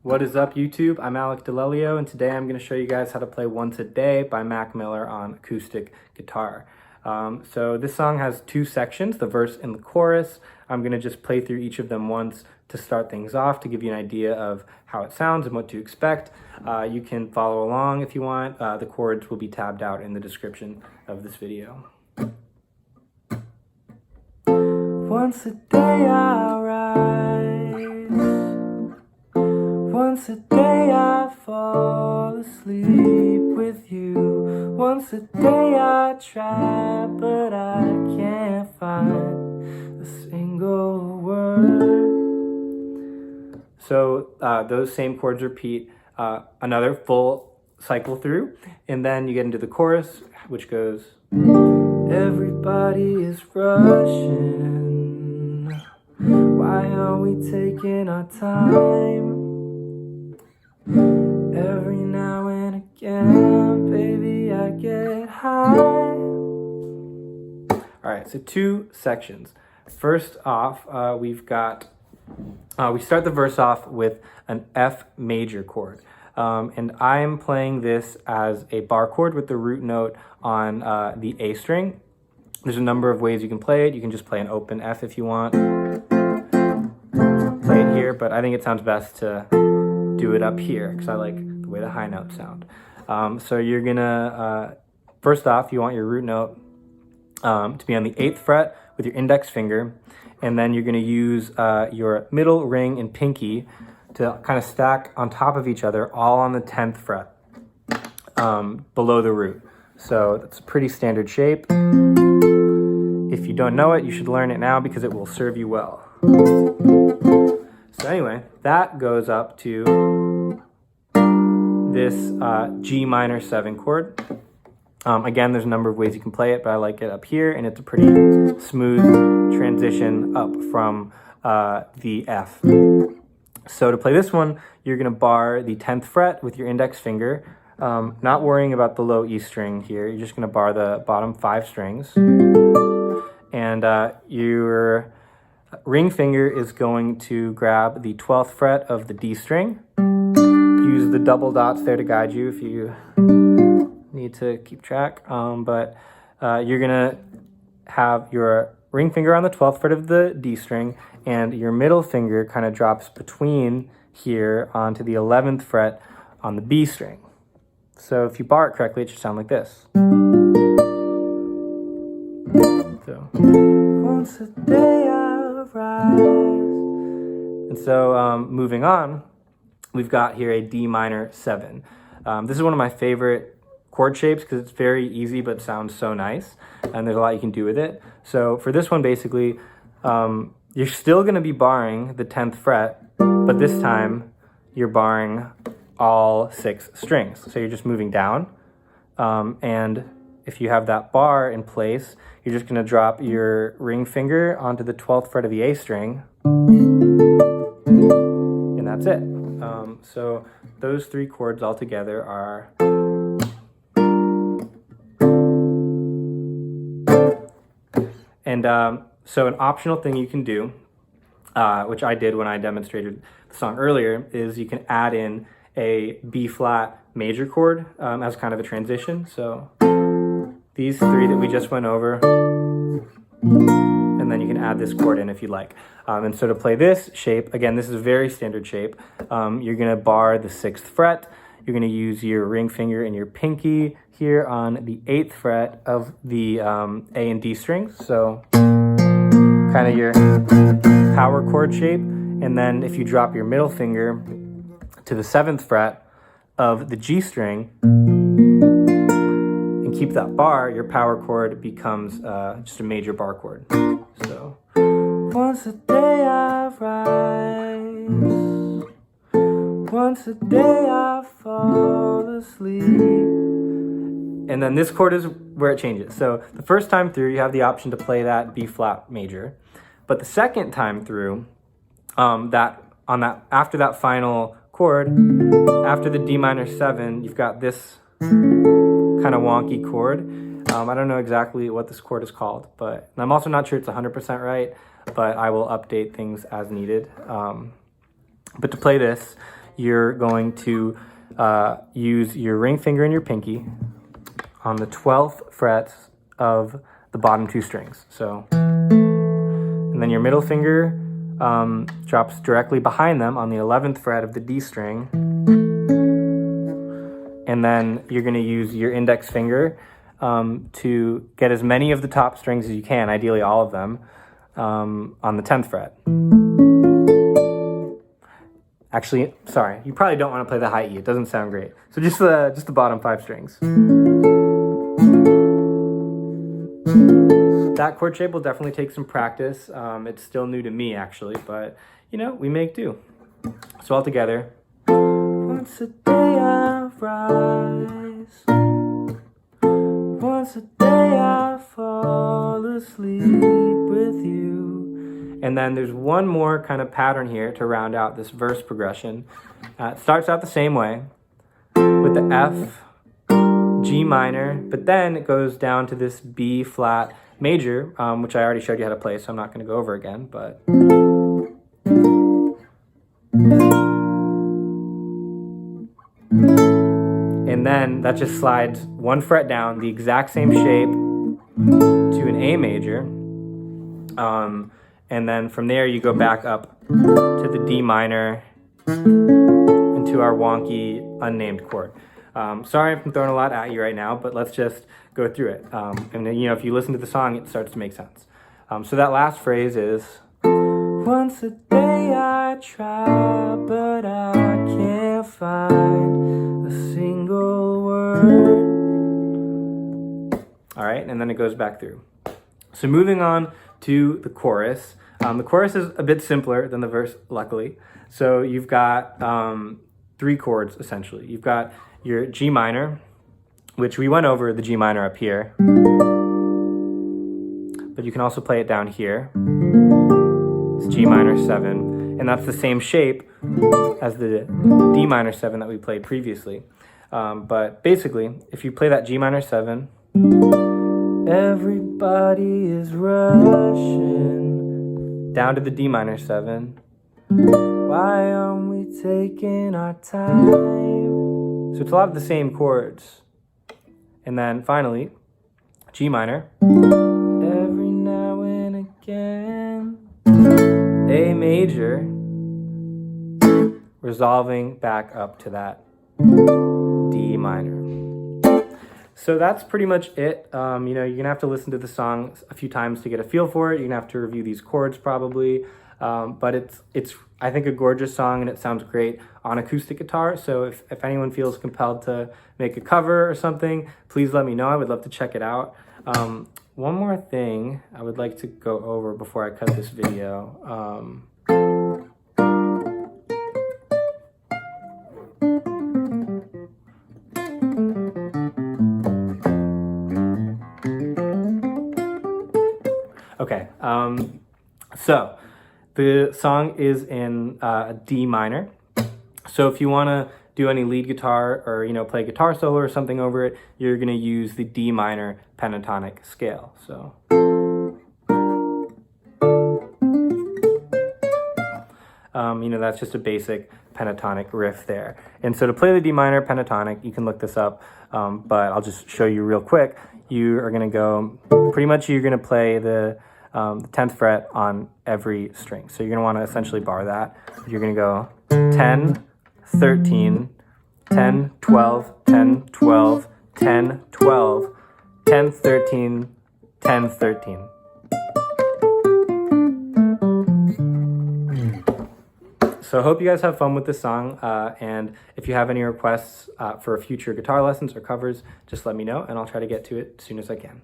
What is up, YouTube? I'm Alec DeLelio, and today I'm going to show you guys how to play Once a Day by Mac Miller on acoustic guitar. So this song has two sections, the verse and the chorus. I'm going to just play through each of them once to start things off, to give you an idea of how it sounds and what to expect. You can follow along if you want. The chords will be tabbed out in the description of this video. Once a day I rise, once a day I fall asleep with you. Once a day I try, but I can't find a single word. So those same chords repeat another full cycle through, and then you get into the chorus, which goes, everybody is rushing. Why aren't we taking our time? Every now and again, baby, I get high. All right, so two sections. First off, we start the verse off with an F major chord. And I'm playing this as a bar chord with the root note on the A string. There's a number of ways you can play it. You can just play an open F if you want. Play it here, but I think it sounds best to do it up here because I like the way the high notes sound. So you're gonna, first off, you want your root note to be on the 8th fret with your index finger, and then you're gonna use your middle ring and pinky to kind of stack on top of each other, all on the 10th fret, below the root. So that's a pretty standard shape. If you don't know it, you should learn it now because it will serve you well. So anyway, that goes up to this G minor 7 chord. Again, there's a number of ways you can play it, but I like it up here, and it's a pretty smooth transition up from the F. So to play this one, you're going to bar the 10th fret with your index finger, not worrying about the low E string here. You're just going to bar the bottom 5 strings. And your ring finger is going to grab the 12th fret of the D string. Use the double dots there to guide you if you need to keep track. But you're going to have your ring finger on the 12th fret of the D string, and your middle finger kind of drops between here onto the 11th fret on the B string. So if you bar it correctly, it should sound like this. So, once a day I rise. And so moving on, we've got here a D minor 7. This is one of my favorite chord shapes because it's very easy but sounds so nice, and there's a lot you can do with it. So for this one, basically, you're still going to be barring the 10th fret, but this time you're barring all 6 strings. So you're just moving down, and if you have that bar in place, you're just going to drop your ring finger onto the 12th fret of the A string, and that's it. So those 3 chords all together are... And so an optional thing you can do, which I did when I demonstrated the song earlier, is you can add in a B flat major chord as kind of a transition. So these 3 that we just went over, and then you can add this chord in if you like. And so to play this shape, again, this is a very standard shape. You're going to bar the 6th fret. You're going to use your ring finger and your pinky here on the 8th fret of the A and D strings. So kind of your power chord shape. And then if you drop your middle finger to the 7th fret of the G string and keep that bar, your power chord becomes just a major bar chord. So once a day I rise, once a day I fall asleep. And then this chord is where it changes. So the first time through, you have the option to play that B flat major. But the second time through, after that final chord, after the D minor 7, you've got this kind of wonky chord. I don't know exactly what this chord is called, but I'm also not sure it's 100% right, but I will update things as needed. But to play this, you're going to use your ring finger and your pinky on the 12th frets of the bottom two strings. So, and then your middle finger drops directly behind them on the 11th fret of the D string. And then you're going to use your index finger to get as many of the top strings as you can, ideally all of them, on the 10th fret. Actually, sorry, you probably don't want to play the high E. It doesn't sound great. So just the bottom 5 strings. That chord shape will definitely take some practice. It's still new to me, actually, but, you know, we make do. So all together. Once a day I rise, once a day I fall asleep with you. And then there's one more kind of pattern here to round out this verse progression. It starts out the same way with the F, G minor, but then it goes down to this B flat major, which I already showed you how to play, so I'm not going to go over again, but... And then that just slides 1 fret down, the exact same shape, to an A major. And then from there you go back up to the D minor and to our wonky unnamed chord. Sorry if I'm throwing a lot at you right now, but let's just go through it. And then, you know, if you listen to the song, it starts to make sense. So that last phrase is, once a day I try, but I can't find a single word. All right, and then it goes back through. So moving on to the chorus. The chorus is a bit simpler than the verse, luckily. So you've got 3 chords, essentially. You've got your G minor, which we went over the G minor up here. But you can also play it down here. It's G minor 7, and that's the same shape as the D minor 7 that we played previously. But basically, if you play that G minor 7, everybody is rushing down to the D minor 7. Why aren't we taking our time? So it's a lot of the same chords. And then finally, G minor. Every now and again. A major. Resolving back up to that D minor. So that's pretty much it. You know, you're going to have to listen to the song a few times to get a feel for it. You're going to have to review these chords probably. But it's I think, a gorgeous song, and it sounds great on acoustic guitar. So if anyone feels compelled to make a cover or something, please let me know. I would love to check it out. One more thing I would like to go over before I cut this video. Okay, so the song is in a D minor. So if you want to do any lead guitar or, you know, play guitar solo or something over it, you're going to use the D minor pentatonic scale. So you know, that's just a basic pentatonic riff there. And so to play the D minor pentatonic, you can look this up, but I'll just show you real quick. You are going to go, pretty much you're going to play the 10th fret on every string. So you're going to want to essentially bar that. You're going to go 10, 13, 10, 12, 10, 12, 10, 12, 10, 13, 10, 13. So I hope you guys have fun with this song, and if you have any requests for future guitar lessons or covers, just let me know, and I'll try to get to it as soon as I can.